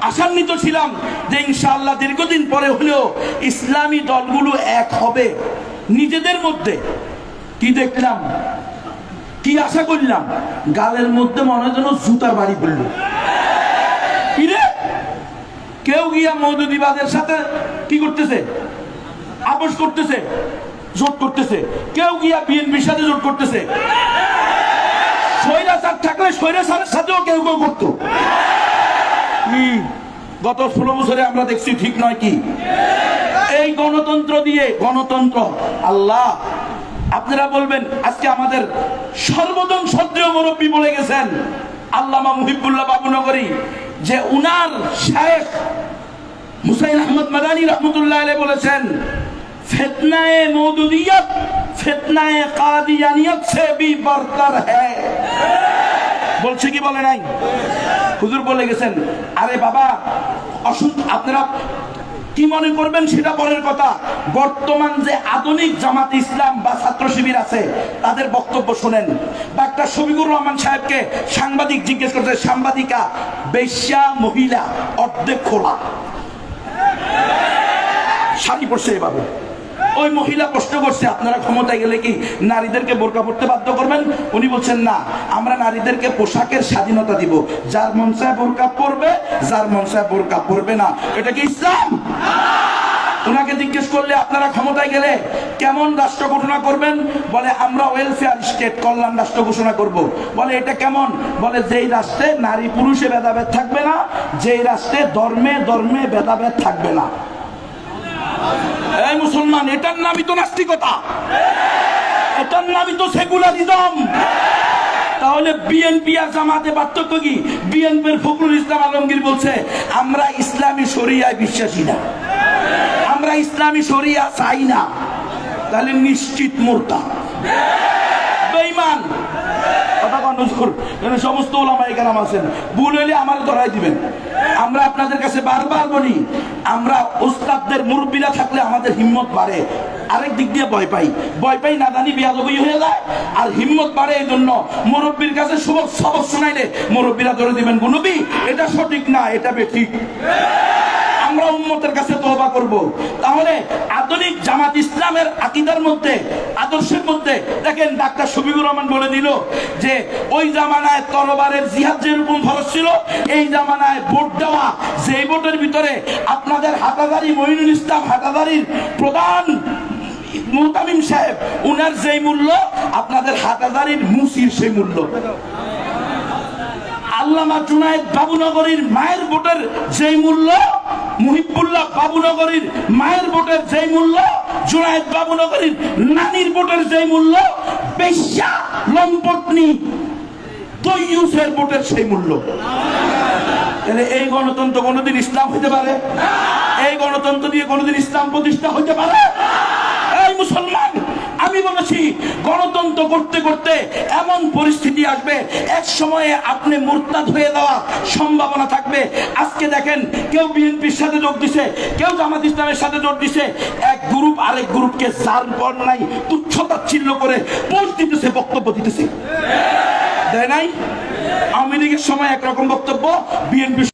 আশান্বিত ছিলাম যে ইনশাআল্লাহ দীর্ঘদিন পরে হলেও ইসলামী দলগুলো এক হবে নিজেদের মধ্যে। কি দেখলাম, কি আশা করলাম, গালের মধ্যে মনে হয় যেন জুতার বাড়ি পড়ল। কিরে, কেউ গিয়া মৌদুদিবাদের সাথে কি করতেছে, আপোষ করতেছে, জোট করতেছে, কেউ গিয়া বিএনপির সাথে জোট করতেছে। স্বৈরাচার থাকলে স্বৈরাচারের সাথেও কেউ কেউ করতো। গত 16 বছরে আমরা দেখছি, ঠিক নয় কি? এই গণতন্ত্র দিয়ে, গণতন্ত্র আল্লাহ আপনারা বলবেন, আজকে আমাদের সর্বজন শ্রদ্ধেয় মুরব্বী বলে গেছেন আল্লামা মুহিবুল্লাহ বাবুনগরী, যে উনার শায়েখ হুসাইন আহমদ মাদানী রহমতুল্লাহ আলাইহি বলেছেন, ফিতনায়ে মওদুদিয়ত ফিতনায়ে কাদিয়ানিয়ত সে ভি বরতর হ্যায়। বলছে কি বলে নাই? হুজুর বলে গেছেন। আরে বাবা, আপনারা কি মনে করবেন সেটা পরের কথা। বর্তমান যে আধুনিক জামাত ইসলাম বা ছাত্র শিবির আছে তাদের বক্তব্য শোনেন। ডাক্তার শফিকুর রহমান সাহেবকে সাংবাদিক জিজ্ঞেস করছে, সাংবাদিকা, বেশ্যা মহিলা অর্ধেক খোলা, শাড়ি পরছে এভাবে। ওই মহিলা প্রশ্ন করছে, আপনারা ক্ষমতায় গেলে কি নারীদেরকে বোরকা পড়তে বাধ্য করবেন? উনি বলছেন, না, আমরা নারীদেরকে পোশাকের স্বাধীনতা দিব, যার মন চায় বোরকা পরবে, যার মন চায় বোরকা পরবে না। এটা কি ইসলাম? ওনাকে জিজ্ঞেস করলে, আপনারা ক্ষমতায় গেলে কেমন রাষ্ট্র ঘোষণা করবেন? বলে, আমরা ওয়েলফেয়ার স্টেট, কল্যাণ রাষ্ট্র ঘোষণা করব। বলে, এটা কেমন? বলে, যেই রাষ্ট্রে নারী পুরুষে ভেদাভেদ থাকবে না, যেই রাষ্ট্রে ধর্মে ধর্মে ভেদাভেদ থাকবে না। এই মুসলমান, এটার নামই তো নাস্তিকতা, এটার নামই তো সেকুলারিজম। তাহলে বিএনপি আর জামাতে পার্থক্য কি? বিএনপির ফখরুল ইসলাম আলমগীর বলছে, আমরা ইসলামী শরিয়ায় বিশ্বাসী না, আমরা ইসলামী শরিয়া চাই না। তাহলে নিশ্চিত মুরতাদ, বেঈমান। সমস্ত ওলামায়ে কেরাম আছেন, ভুল হইলে আমার ধরাই দিবেন। আমরা আপনাদের কাছে বারবার বলি, আমরা উস্তাদদের মুরব্বীরা থাকলে আমাদের হিম্মত বাড়ে। আরেক দিক দিয়ে ভয় পাই না জানি বেয়াদবি হয়ে যায়, আর হিম্মত বাড়ে। এই জন্য মুরব্বীর কাছে সবক শোনাইলে মুরব্বীরা ধরে দিবেন, নবী এটা সঠিক না, এটা বেঠিক। আমরা উম্মতের কাছে তওবা করব। তাহলে আধুনিক জামাত ইসলামের আকীদার মধ্যে, আদর্শের মধ্যে দেখেন, ডাক্তার শফিকুর রহমান বলে দিল যে ওই জামানায় তরবারের জিহাদ যেরকম ফরজ ছিল, এই জামানায় ভোট দেওয়া, যেই ভোটের ভিতরে আপনাদের হাটাদারি মঈনুল ইসলাম হাটাদারির প্রধান মুতামিম সাহেব, উনার যেই মূল্য, আপনাদের হাটাদারির মুসির সেই মূল্য। আল্লামা জুনায়েদ বাবুনগরীর মায়ের ভোটের যেই মূল্য, মুহিবুল্লাহ বাবুনগরীর মায়ের ভোটের যেই মূল্য, জুনায়েদ বাবুনগরীর নানির ভোটের যেই মূল্য, বেশ্যা লম্পটনি তৈয়ুসের ভোটের সেই মূল্য। তাহলে এই গণতন্ত্র কোনোদিন ইসলাম হইতে পারে? এই গণতন্ত্র দিয়ে কোনোদিন ইসলাম প্রতিষ্ঠা হইতে পারে? এই মুসলমান, আমি বলেছি, গণতন্ত্র করতে করতে এমন পরিস্থিতি আসবে, এক সময়ে আপনি মুরতাদ হয়ে যাওয়া সম্ভাবনা থাকবে। আজকে দেখেন, কেউ বিএনপির সাথে যোগ দিছে, কেউ জামাত ইসলামের সাথে যোগ দিছে, এক গ্রুপ আরেক গ্রুপকে যার পর নাই তুচ্ছতাচ্ছিল্য করে পোস্ট দিতেছে, বক্তব্য দিতেছে, দেয় নাই? আওয়ামী লীগের সময় একরকম বক্তব্য, বিএনপি